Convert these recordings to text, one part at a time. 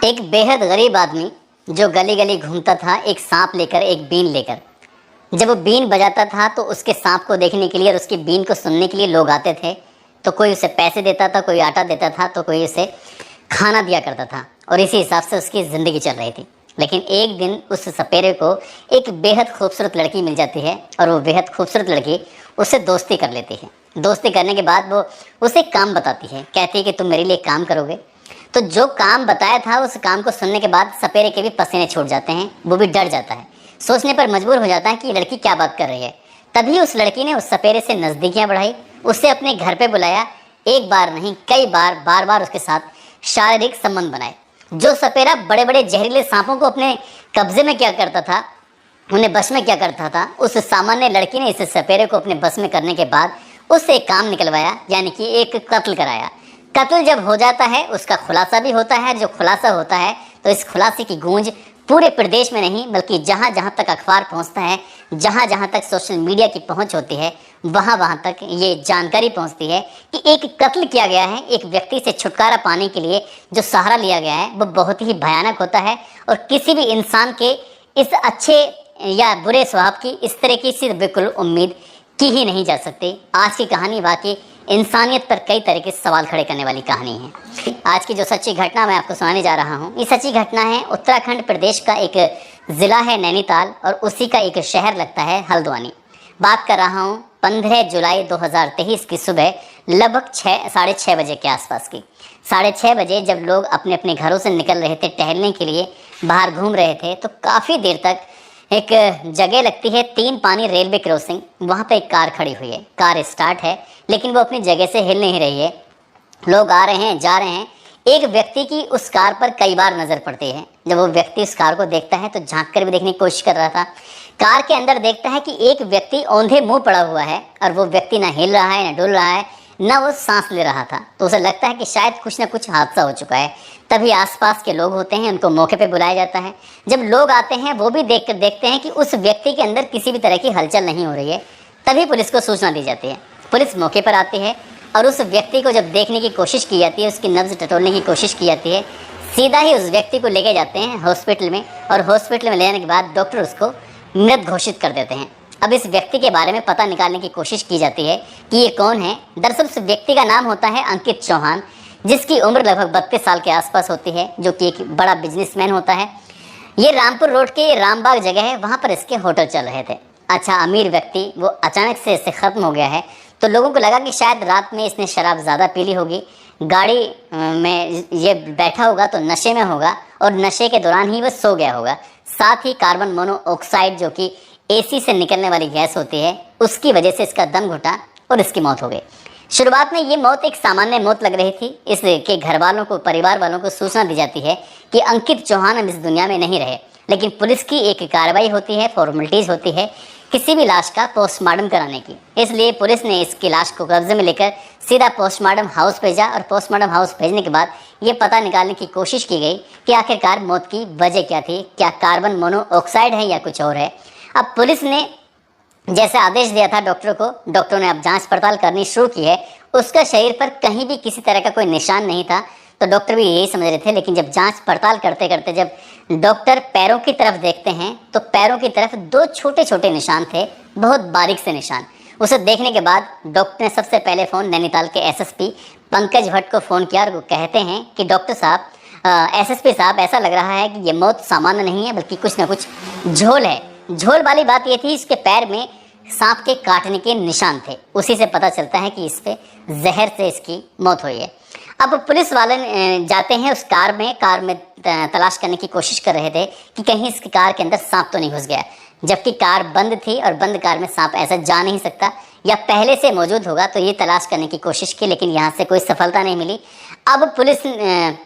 एक बेहद गरीब आदमी जो गली गली घूमता था एक सांप लेकर, एक बीन लेकर। जब वो बीन बजाता था तो उसके सांप को देखने के लिए और उसकी बीन को सुनने के लिए लोग आते थे। तो कोई उसे पैसे देता था, कोई आटा देता था, तो कोई उसे खाना दिया करता था और इसी हिसाब से उसकी ज़िंदगी चल रही थी। लेकिन एक दिन उस सपेरे को एक बेहद खूबसूरत लड़की मिल जाती है और वो बेहद खूबसूरत लड़की उससे दोस्ती कर लेती है। दोस्ती करने के बाद वो उसे काम बताती है, कहती है कि तुम मेरे लिए काम करोगे। तो जो काम बताया था उस काम को सुनने के बाद सपेरे के भी पसीने छूट जाते हैं, वो भी डर जाता है, सोचने पर मजबूर हो जाता है कि ये लड़की क्या बात कर रही है। तभी उस लड़की ने उस सपेरे से नज़दीकियाँ बढ़ाई, उसे अपने घर पे बुलाया, एक बार नहीं कई बार, बार बार उसके साथ शारीरिक संबंध बनाए। जो सपेरा बड़े बड़े जहरीले सांपों को अपने कब्जे में क्या करता था, उन्हें बस में क्या करता था, उस सामान्य लड़की ने इस सपेरे को अपने बस में करने के बाद उससे एक काम निकलवाया, यानी कि एक कत्ल कराया। कत्ल जब हो जाता है उसका खुलासा भी होता है। जो खुलासा होता है तो इस खुलासे की गूंज पूरे प्रदेश में नहीं बल्कि जहाँ जहाँ तक अखबार पहुँचता है, जहाँ जहाँ तक सोशल मीडिया की पहुँच होती है, वहाँ वहाँ तक ये जानकारी पहुँचती है कि एक कत्ल किया गया है। एक व्यक्ति से छुटकारा पाने के लिए जो सहारा लिया गया है वो बहुत ही भयानक होता है और किसी भी इंसान के इस अच्छे या बुरे स्वभाव की इस तरह की सिर्फ बिल्कुल उम्मीद की ही नहीं जा सकती। आज की कहानी वाकई इंसानियत पर कई तरह के सवाल खड़े करने वाली कहानी है। आज की जो सच्ची घटना मैं आपको सुनाने जा रहा हूँ, ये सच्ची घटना है उत्तराखंड प्रदेश का एक ज़िला है नैनीताल और उसी का एक शहर लगता है हल्द्वानी। बात कर रहा हूँ 15 जुलाई 2023 की सुबह लगभग 6-6:30 बजे के आसपास की। 6:30 बजे जब लोग अपने अपने घरों से निकल रहे थे, टहलने के लिए बाहर घूम रहे थे, तो काफ़ी देर तक एक जगह लगती है 3 पानी रेलवे क्रॉसिंग, वहाँ पे एक कार खड़ी हुई है। कार स्टार्ट है लेकिन वो अपनी जगह से हिल नहीं रही है। लोग आ रहे हैं, जा रहे हैं। एक व्यक्ति की उस कार पर कई बार नज़र पड़ती है। जब वो व्यक्ति उस कार को देखता है तो झांक कर भी देखने की कोशिश कर रहा था। कार के अंदर देखता है कि एक व्यक्ति औंधे मुँह पड़ा हुआ है और वो व्यक्ति ना हिल रहा है, ना डुल रहा है, ना वो सांस ले रहा था। तो उसे लगता है कि शायद कुछ ना कुछ हादसा हो चुका है। तभी आसपास के लोग होते हैं, उनको मौके पे बुलाया जाता है। जब लोग आते हैं वो भी देखते हैं कि उस व्यक्ति के अंदर किसी भी तरह की हलचल नहीं हो रही है। तभी पुलिस को सूचना दी जाती है। पुलिस मौके पर आती है और उस व्यक्ति को जब देखने की कोशिश की जाती है, उसकी नब्ज़ टटोलने की कोशिश की जाती है, सीधा ही उस व्यक्ति को लेके जाते हैं हॉस्पिटल में और हॉस्पिटल में ले जाने के बाद डॉक्टर उसको मृत घोषित कर देते हैं। अब इस व्यक्ति के बारे में पता निकालने की कोशिश की जाती है कि ये कौन है। दरअसल उस व्यक्ति का नाम होता है अंकित चौहान, जिसकी उम्र लगभग 32 साल के आसपास होती है, जो कि एक बड़ा बिजनेसमैन होता है। ये रामपुर रोड के रामबाग जगह है, वहाँ पर इसके होटल चल रहे थे। अच्छा अमीर व्यक्ति, वो अचानक से इससे ख़त्म हो गया है। तो लोगों को लगा कि शायद रात में इसने शराब ज़्यादा पी ली होगी, गाड़ी में ये बैठा होगा तो नशे में होगा और नशे के दौरान ही वह सो गया होगा। साथ ही कार्बन मोनोऑक्साइड जो कि एसी से निकलने वाली गैस होती है, उसकी वजह से इसका दम घुटा और इसकी मौत हो गई। शुरुआत में ये मौत एक सामान्य मौत लग रही थी। इसके घर वालों को, परिवार वालों को सूचना दी जाती है कि अंकित चौहान अब इस दुनिया में नहीं रहे। लेकिन पुलिस की एक कार्रवाई होती है, फॉर्मेलिटीज़ होती है किसी भी लाश का पोस्टमार्टम कराने की। इसलिए पुलिस ने इसकी लाश को कब्जे में लेकर सीधा पोस्टमार्टम हाउस भेजा और पोस्टमार्टम हाउस भेजने के बाद ये पता निकालने की कोशिश की गई कि आखिरकार मौत की वजह क्या थी, क्या कार्बन मोनोऑक्साइड है या कुछ और है। अब पुलिस ने जैसे आदेश दिया था डॉक्टर को, डॉक्टर ने अब जांच पड़ताल करनी शुरू की है। उसका शरीर पर कहीं भी किसी तरह का कोई निशान नहीं था, तो डॉक्टर भी यही समझ रहे थे। लेकिन जब जांच पड़ताल करते करते जब डॉक्टर पैरों की तरफ देखते हैं तो पैरों की तरफ 2 छोटे छोटे निशान थे, बहुत बारीक से निशान। उसे देखने के बाद डॉक्टर ने सबसे पहले फ़ोन नैनीताल के एसएसपी पंकज भट्ट को फ़ोन किया और वो कहते हैं कि डॉक्टर साहब, एसएसपी साहब, ऐसा लग रहा है कि ये मौत सामान्य नहीं है बल्कि कुछ ना कुछ झोल है। झोल वाली बात ये थी, इसके पैर में सांप के काटने के निशान थे। उसी से पता चलता है कि इस पे जहर से इसकी मौत हुई है। अब पुलिस वाले जाते हैं उस कार में तलाश करने की कोशिश कर रहे थे कि कहीं इसकी कार के अंदर सांप तो नहीं घुस गया, जबकि कार बंद थी और बंद कार में सांप ऐसा जा नहीं सकता, या पहले से मौजूद होगा। तो ये तलाश करने की कोशिश की लेकिन यहाँ से कोई सफलता नहीं मिली। अब पुलिस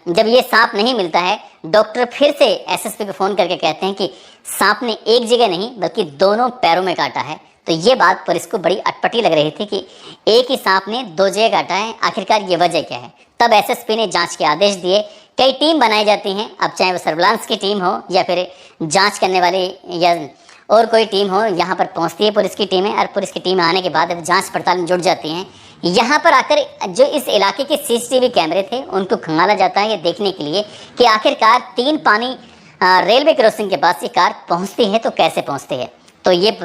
जब ये सांप नहीं मिलता है, डॉक्टर फिर से एसएसपी को फ़ोन करके कहते हैं कि सांप ने एक जगह नहीं बल्कि दोनों पैरों में काटा है। तो ये बात पुलिस को बड़ी अटपटी लग रही थी कि एक ही सांप ने 2 जगह काटा है, आखिरकार ये वजह क्या है। तब एसएसपी ने जांच के आदेश दिए। कई टीम बनाई जाती हैं, अब चाहे वो सर्विलांस की टीम हो या फिर जांच करने वाली या और कोई टीम हो, यहाँ पर पहुँचती है पुलिस की टीमें और पुलिस की टीम आने के बाद अब जांच पड़ताल में जुट जाती हैं। यहाँ पर आकर जो इस इलाके के सीसीटीवी कैमरे थे उनको खंगाला जाता है ये देखने के लिए कि आखिरकार 3 पानी रेलवे क्रॉसिंग के पास ये कार पहुँचती है तो कैसे पहुँचती है। तो ये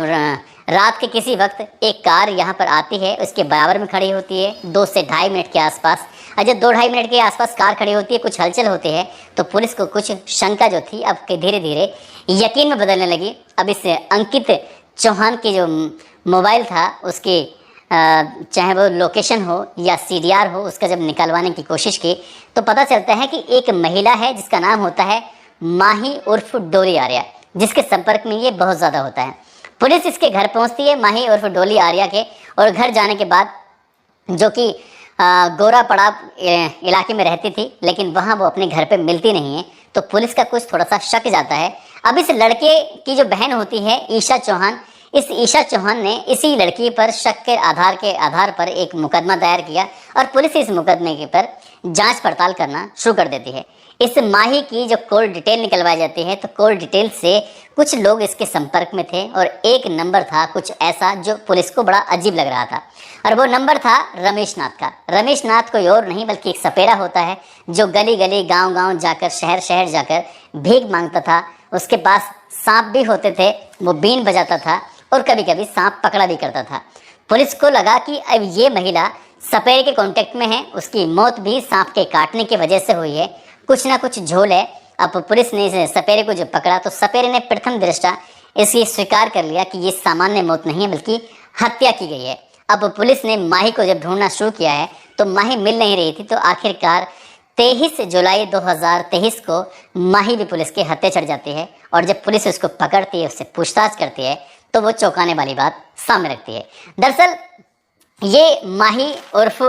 रात के किसी वक्त एक कार यहाँ पर आती है, उसके बराबर में खड़ी होती है 2 से ढाई मिनट के आसपास। जब 2-2.5 मिनट के आसपास कार खड़ी होती है, कुछ हलचल होती है, तो पुलिस को कुछ शंका जो थी अब धीरे धीरे यकीन में बदलने लगी। अब इस अंकित चौहान की जो मोबाइल था उसके चाहे वो लोकेशन हो या CDR हो, उसका जब निकलवाने की कोशिश की तो पता चलता है कि एक महिला है जिसका नाम होता है माही उर्फ डोली आर्या, जिसके संपर्क में ये बहुत ज़्यादा होता है। पुलिस इसके घर पहुंचती है माही उर्फ डोली आर्या के, और घर जाने के बाद जो कि गोरा पड़ाव इलाके में रहती थी, लेकिन वहाँ वो अपने घर पे मिलती नहीं है, तो पुलिस का कुछ थोड़ा सा शक जाता है। अब इस लड़के की जो बहन होती है ईशा चौहान, इस ईशा चौहान ने इसी लड़की पर शक के आधार पर एक मुकदमा दायर किया और पुलिस इस मुकदमे के पर जांच पड़ताल करना शुरू कर देती है। इस माही की जो कॉल डिटेल निकलवाई जाती है तो कॉल डिटेल से कुछ लोग इसके संपर्क में थे और एक नंबर था कुछ ऐसा जो पुलिस को बड़ा अजीब लग रहा था, और वो नंबर था रमेश नाथ का। रमेश नाथ कोई और नहीं बल्कि एक सपेरा होता है जो गली गली गांव गांव जाकर शहर शहर जाकर भीख मांगता था। उसके पास सांप भी होते थे, वो बीन बजाता था और कभी कभी सांप पकड़ा भी करता था। पुलिस को लगा कि अब ये महिला सपेरे के कांटेक्ट में है, उसकी मौत भी सांप के काटने की वजह से हुई है, कुछ ना कुछ झोल है। अब पुलिस ने इस सपेरे को जो पकड़ा तो सपेरे ने प्रथम दृष्टा इसे स्वीकार कर लिया कि ये सामान्य मौत नहीं है बल्कि हत्या की गई है। अब पुलिस ने माही को जब ढूंढना शुरू किया है तो माही मिल नहीं रही थी, तो आखिरकार 23 जुलाई 2023 को माही भी पुलिस के हत्या चढ़ जाती है, और जब पुलिस उसको पकड़ती है, उससे पूछताछ करती है, तो वो चौंकाने वाली बात सामने रखती है। दरअसल ये माही उर्फ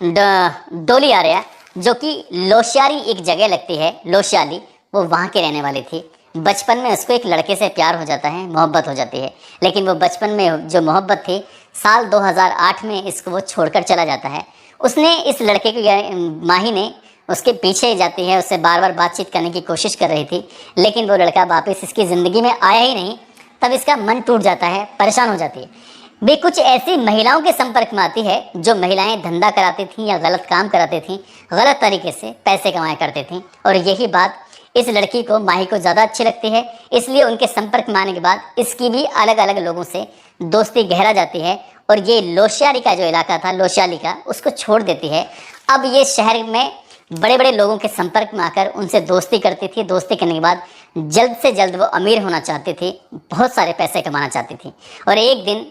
डोली आर्या जो कि लोशियारी एक जगह लगती है, लोशियाली, वो वहाँ के रहने वाली थी। बचपन में उसको एक लड़के से प्यार हो जाता है, मोहब्बत हो जाती है, लेकिन वो बचपन में जो मोहब्बत थी साल 2008 में इसको वो छोड़कर चला जाता है। उसने इस लड़के को, माही ने उसके पीछे जाती है, उससे बार बार बातचीत करने की कोशिश कर रही थी, लेकिन वो लड़का वापस इसकी ज़िंदगी में आया ही नहीं। तब इसका मन टूट जाता है, परेशान हो जाती है। वे कुछ ऐसी महिलाओं के संपर्क में आती है जो महिलाएं धंधा कराती थीं या गलत काम कराती थीं, गलत तरीके से पैसे कमाया करती थीं, और यही बात इस लड़की को, माही को ज़्यादा अच्छी लगती है। इसलिए उनके संपर्क में आने के बाद इसकी भी अलग अलग लोगों से दोस्ती गहरा जाती है, और ये लोशियाली का जो इलाका था, लोशियाली का, उसको छोड़ देती है। अब ये शहर में बड़े बड़े लोगों के संपर्क में आकर उनसे दोस्ती करती थी। दोस्ती करने के बाद जल्द से जल्द वो अमीर होना चाहती थी, बहुत सारे पैसे कमाना चाहती थी। और एक दिन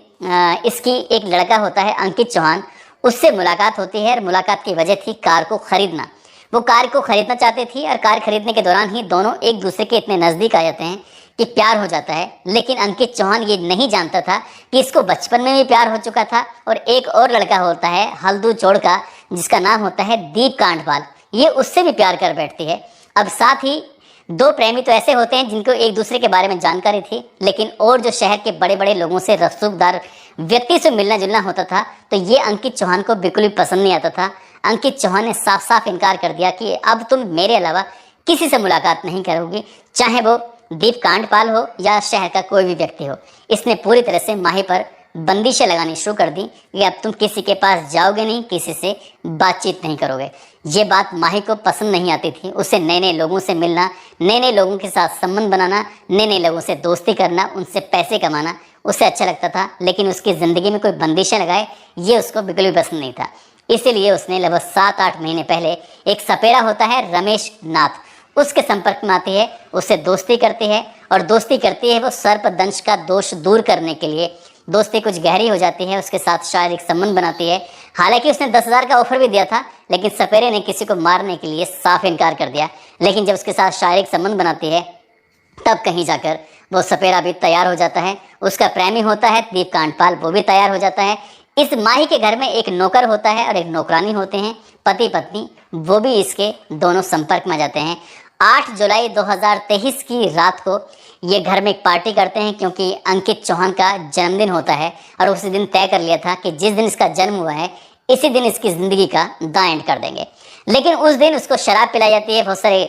इसकी एक लड़का होता है अंकित चौहान, उससे मुलाकात होती है, और मुलाकात की वजह थी कार को खरीदना। वो कार को खरीदना चाहती थी, और कार खरीदने के दौरान ही दोनों एक दूसरे के इतने नज़दीक आ जाते हैं कि प्यार हो जाता है। लेकिन अंकित चौहान ये नहीं जानता था कि इसको बचपन में भी प्यार हो चुका था, और एक और लड़का होता है हल्दू चौड़ का, जिसका नाम होता है दीप कांडपाल, ये उससे भी प्यार कर बैठती है। अब साथ ही 2 प्रेमी तो ऐसे होते हैं जिनको एक दूसरे के बारे में जानकारी थी, लेकिन और जो शहर के बड़े बड़े लोगों से, रसूखदार व्यक्ति से मिलना जुलना होता था, तो ये अंकित चौहान को बिल्कुल भी पसंद नहीं आता था। अंकित चौहान ने साफ साफ इनकार कर दिया कि अब तुम मेरे अलावा किसी से मुलाकात नहीं करोगी, चाहे वो दीप कांडपाल हो या शहर का कोई भी व्यक्ति हो। इसने पूरी तरह से माही पर बंदिशें लगानी शुरू कर दी कि अब तुम किसी के पास जाओगे नहीं, किसी से बातचीत नहीं करोगे। ये बात माही को पसंद नहीं आती थी। उसे नए नए लोगों से मिलना, नए नए लोगों के साथ संबंध बनाना, नए नए लोगों से दोस्ती करना, उनसे पैसे कमाना उसे अच्छा लगता था, लेकिन उसकी ज़िंदगी में कोई बंदिशें लगाए ये उसको बिल्कुल भी पसंद नहीं था। इसीलिए उसने लगभग 7-8 महीने पहले एक सपेरा होता है रमेश नाथ, उसके संपर्क में आती है, उससे दोस्ती करती है, और दोस्ती करती है वो सर्पदंश का दोष दूर करने के लिए। दोस्ती कुछ गहरी हो जाती है, उसके साथ शारीरिक संबंध बनाती है। हालांकि उसने 10,000 का ऑफर भी दिया था, लेकिन सपेरे ने किसी को मारने के लिए साफ इनकार कर दिया। लेकिन जब उसके साथ शारीरिक संबंध बनाती है तब कहीं जाकर वो सपेरा भी तैयार हो जाता है। उसका प्रेमी होता है दीप कांडपाल, वो भी तैयार हो जाता है। इस माही के घर में एक नौकर होता है और एक नौकरानी होते हैं, पति पत्नी, वो भी इसके दोनों संपर्क में आ जाते हैं। 8 जुलाई 2023 की रात को ये घर में एक पार्टी करते हैं, क्योंकि अंकित चौहान का जन्मदिन होता है, और उसी दिन तय कर लिया था कि जिस दिन इसका जन्म हुआ है इसी दिन इसकी ज़िंदगी का द एंड कर देंगे। लेकिन उस दिन उसको शराब पिलाई जाती है, बहुत सारे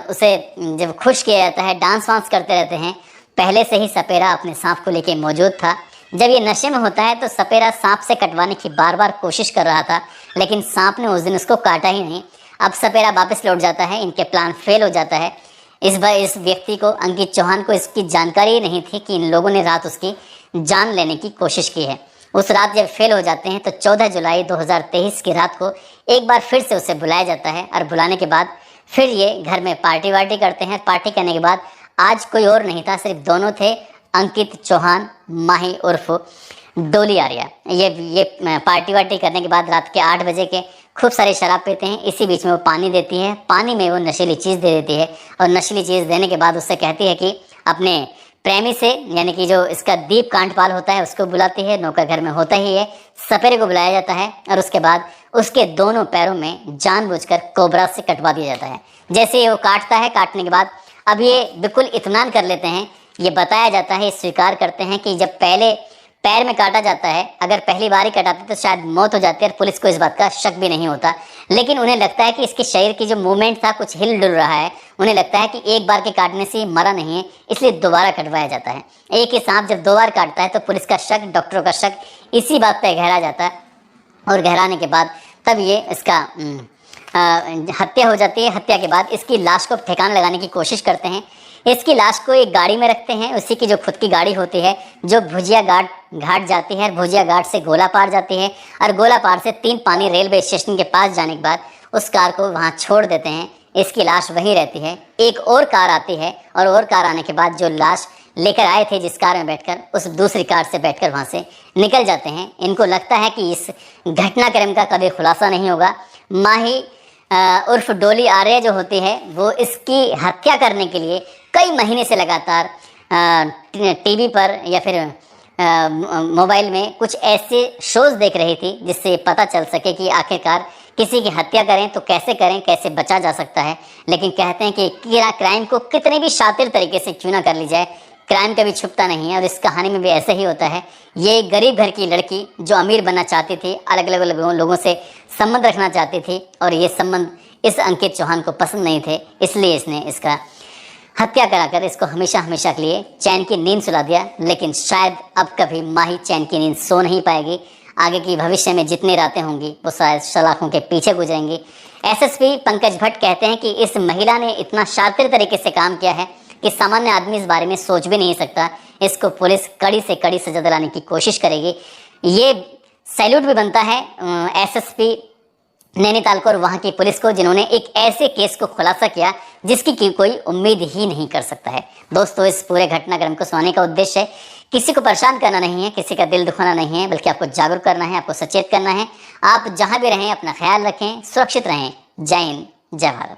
उसे जब खुश किया जाता है, डांस वांस करते रहते हैं। पहले से ही सपेरा अपने सांप को लेके मौजूद था, जब ये नशे में होता है तो सपेरा सांप से कटवाने की बार बार कोशिश कर रहा था, लेकिन सांप ने उस दिन उसको काटा ही नहीं। अब सपेरा वापस लौट जाता है, इनके प्लान फेल हो जाता है। इस बार इस व्यक्ति को, अंकित चौहान को, इसकी जानकारी ही नहीं थी कि इन लोगों ने रात उसकी जान लेने की कोशिश की है। उस रात जब फेल हो जाते हैं तो 14 जुलाई 2023 की रात को एक बार फिर से उसे बुलाया जाता है, और बुलाने के बाद फिर ये घर में पार्टी वार्टी करते हैं। पार्टी करने के बाद आज कोई और नहीं था, सिर्फ दोनों थे, अंकित चौहान, माही उर्फ डोली आर्या। ये पार्टी वार्टी करने के बाद रात के 8 बजे के खूब सारी शराब पीते हैं। इसी बीच में वो पानी देती है, पानी में वो नशीली चीज़ दे देती है, और नशीली चीज़ देने के बाद उससे कहती है कि अपने प्रेमी से, यानी कि जो इसका दीप कांडपाल होता है उसको बुलाती है। नौकर घर में होता ही है, सपेरे को बुलाया जाता है, और उसके बाद उसके दोनों पैरों में जानबूझकर कोबरा से कटवा दिया जाता है। जैसे ही वो काटता है, काटने के बाद अब ये बिल्कुल इत्मीनान कर लेते हैं। ये बताया जाता है, स्वीकार करते हैं कि जब पहले पैर में काटा जाता है, अगर पहली बार ही कटाते तो शायद मौत हो जाती है, और पुलिस को इस बात का शक भी नहीं होता। लेकिन उन्हें लगता है कि इसके शरीर की जो मूवमेंट था कुछ हिल डुल रहा है। उन्हें लगता है कि एक बार के काटने से मरा नहीं है, इसलिए दोबारा कटवाया जाता है। एक ही सांप जब 2 बार काटता है तो पुलिस का शक, डॉक्टरों का शक इसी बात पर गहरा जाता है, और गहराने के बाद तब ये इसका हत्या हो जाती है। हत्या के बाद इसकी लाश को ठिकाना लगाने की कोशिश करते हैं। इसकी लाश को एक गाड़ी में रखते हैं, उसी की जो खुद की गाड़ी होती है, जो भुजिया घाट जाती है, भुजिया घाट से गोला पार जाती है, और गोला पार से 3 पानी रेलवे स्टेशन के पास जाने के बाद उस कार को वहाँ छोड़ देते हैं। इसकी लाश वहीं रहती है। एक और कार आती है, और कार आने के बाद जो लाश लेकर आए थे जिस कार में बैठकर, उस दूसरी कार से बैठकर वहाँ से निकल जाते हैं। इनको लगता है कि इस घटनाक्रम का कभी खुलासा नहीं होगा। माही उर्फ डोली आर्य जो होती है, वो इसकी हत्या करने के लिए कई महीने से लगातार टीवी पर या फिर मोबाइल में कुछ ऐसे शोज़ देख रही थी जिससे पता चल सके कि आखिरकार किसी की हत्या करें तो कैसे करें, कैसे बचा जा सकता है। लेकिन कहते हैं कि क्राइम को कितने भी शातिर तरीके से क्यों ना कर ली जाए, क्राइम कभी छुपता नहीं है, और इस कहानी में भी ऐसे ही होता है। ये गरीब घर की लड़की जो अमीर बनना चाहती थी, अलग अलग लोगों से संबंध रखना चाहती थी, और ये संबंध इस अंकित चौहान को पसंद नहीं थे, इसलिए इसने इसका हत्या कराकर इसको हमेशा हमेशा के लिए चैन की नींद सुला दिया। लेकिन शायद अब कभी माही चैन की नींद सो नहीं पाएगी। आगे की भविष्य में जितनी रातें होंगी वो शायद सलाखों के पीछे गुजरेंगी। एसएसपी पंकज भट्ट कहते हैं कि इस महिला ने इतना शातिर तरीके से काम किया है कि सामान्य आदमी इस बारे में सोच भी नहीं सकता। इसको पुलिस कड़ी से कड़ी सजा दिलाने की कोशिश करेगी। ये सैल्यूट भी बनता है एसएसपी नैनीताल को और वहाँ की पुलिस को, जिन्होंने एक ऐसे केस को खुलासा किया जिसकी कोई उम्मीद ही नहीं कर सकता है। दोस्तों, इस पूरे घटनाक्रम को सुनाने का उद्देश्य है किसी को परेशान करना नहीं है, किसी का दिल दुखाना नहीं है, बल्कि आपको जागरूक करना है, आपको सचेत करना है। आप जहाँ भी रहें अपना ख्याल रखें, सुरक्षित रहें। जय हिंद, जय भारत।